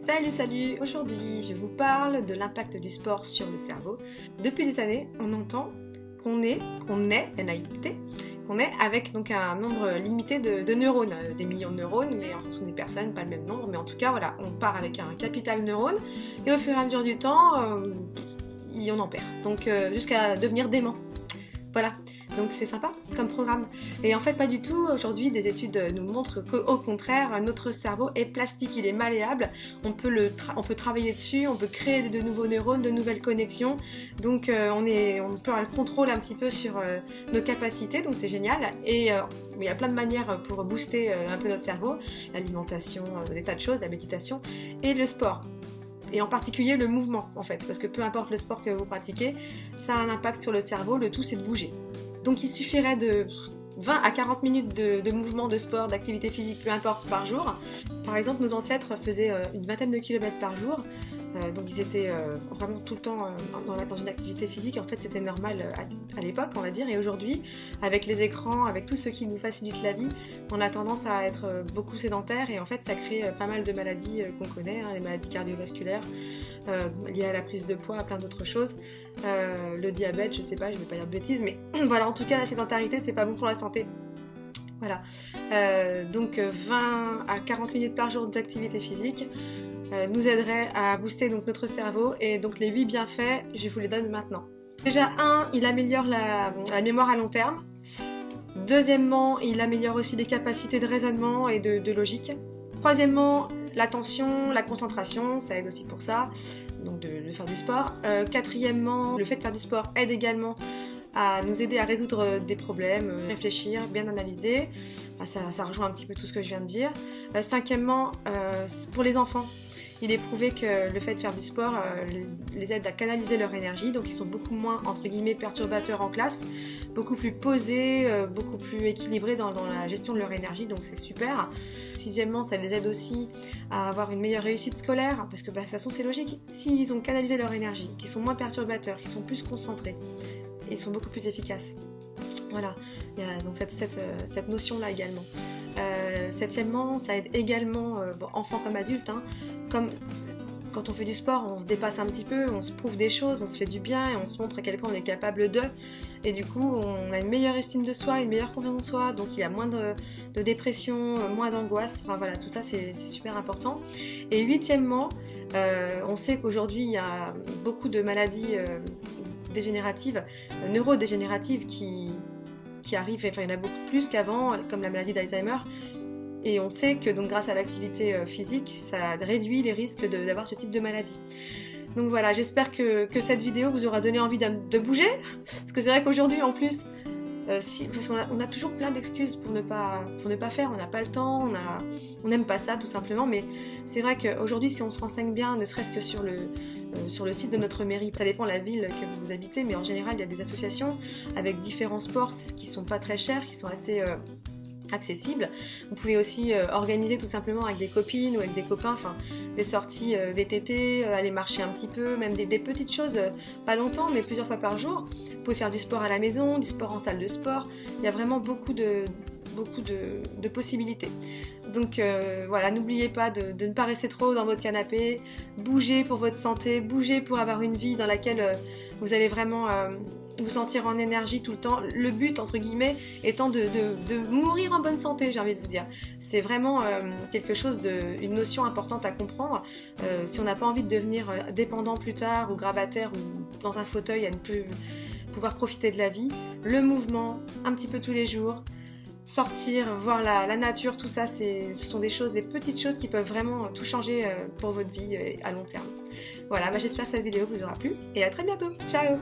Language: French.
Salut! Aujourd'hui, je vous parle de l'impact du sport sur le cerveau. Depuis des années, on entend qu'on est avec donc un nombre limité de neurones, des millions de neurones, mais en fonction des personnes, pas le même nombre, mais en tout cas, voilà, on part avec un capital neurone, et au fur et à mesure du temps, on en perd, donc jusqu'à devenir dément. Voilà, donc c'est sympa comme programme. Et en fait pas du tout, aujourd'hui des études nous montrent qu'au contraire, notre cerveau est plastique, il est malléable, on peut travailler dessus, on peut créer de nouveaux neurones, de nouvelles connexions, donc on peut avoir le contrôle un petit peu sur nos capacités, donc c'est génial. Et il y a plein de manières pour booster un peu notre cerveau, l'alimentation, des tas de choses, la méditation et le sport. Et en particulier le mouvement en fait, parce que peu importe le sport que vous pratiquez, ça a un impact sur le cerveau, le tout c'est de bouger. Donc il suffirait de 20 à 40 minutes de mouvement, de sport, d'activité physique, peu importe, par jour. Par exemple, nos ancêtres faisaient une vingtaine de kilomètres par jour, donc ils étaient vraiment tout le temps dans une activité physique. En fait c'était normal à l'époque on va dire, et aujourd'hui avec les écrans, avec tout ce qui nous facilite la vie, on a tendance à être beaucoup sédentaire, et en fait ça crée pas mal de maladies qu'on connaît, les maladies cardiovasculaires liées à la prise de poids, à plein d'autres choses, le diabète, je sais pas, je vais pas dire de bêtises, mais voilà, en tout cas la sédentarité c'est pas bon pour la santé. Voilà, donc 20 à 40 minutes par jour d'activité physique nous aiderait à booster donc notre cerveau, et donc les 8 bienfaits, je vous les donne maintenant. Déjà, il améliore la mémoire à long terme. Deuxièmement, il améliore aussi les capacités de raisonnement et de logique. Troisièmement, l'attention, la concentration, ça aide aussi pour ça, donc de faire du sport. Quatrièmement, le fait de faire du sport aide également à nous aider à résoudre des problèmes, réfléchir, bien analyser. Ça rejoint un petit peu tout ce que je viens de dire. Cinquièmement, pour les enfants, il est prouvé que le fait de faire du sport les aide à canaliser leur énergie, donc ils sont beaucoup moins entre guillemets perturbateurs en classe, beaucoup plus posés, beaucoup plus équilibrés dans la gestion de leur énergie, donc c'est super. Sixièmement, ça les aide aussi à avoir une meilleure réussite scolaire, parce que de toute façon c'est logique, s'ils ont canalisé leur énergie, qu'ils sont moins perturbateurs, qu'ils sont plus concentrés, ils sont beaucoup plus efficaces. Voilà, il y a donc cette notion-là également. Septièmement, ça aide également, enfants comme adultes, comme quand on fait du sport, on se dépasse un petit peu, on se prouve des choses, on se fait du bien et on se montre à quel point on est capable de. Et du coup, on a une meilleure estime de soi, une meilleure confiance en soi, donc il y a moins de dépression, moins d'angoisse, enfin voilà, tout ça c'est super important. Et huitièmement, on sait qu'aujourd'hui il y a beaucoup de maladies dégénératives, neurodégénératives qui arrivent, enfin il y en a beaucoup plus qu'avant, comme la maladie d'Alzheimer. Et on sait que donc grâce à l'activité physique, ça réduit les risques d'avoir ce type de maladie. Donc voilà, j'espère que cette vidéo vous aura donné envie de bouger, parce que c'est vrai qu'aujourd'hui en plus, parce qu'on a toujours plein d'excuses pour ne pas faire, on n'a pas le temps, on n'aime pas ça tout simplement, mais c'est vrai qu'aujourd'hui si on se renseigne bien, ne serait-ce que sur le site de notre mairie, ça dépend de la ville que vous habitez, mais en général il y a des associations avec différents sports qui sont pas très chers, qui sont assez accessible. Vous pouvez aussi organiser tout simplement avec des copines ou avec des copains, des sorties VTT, aller marcher un petit peu, même des petites choses, pas longtemps mais plusieurs fois par jour. Vous pouvez faire du sport à la maison, du sport en salle de sport, il y a vraiment beaucoup de possibilités. Donc voilà, n'oubliez pas de ne pas rester trop dans votre canapé, bougez pour votre santé, bougez pour avoir une vie dans laquelle vous allez vraiment vous sentir en énergie tout le temps. Le but, entre guillemets, étant de mourir en bonne santé, j'ai envie de vous dire. C'est vraiment quelque chose une notion importante à comprendre. Si on n'a pas envie de devenir dépendant plus tard, ou grabataire, ou dans un fauteuil à ne plus pouvoir profiter de la vie, le mouvement, un petit peu tous les jours, sortir, voir la nature, tout ça, ce sont des petites choses qui peuvent vraiment tout changer pour votre vie à long terme. Voilà, j'espère que cette vidéo vous aura plu, et à très bientôt. Ciao!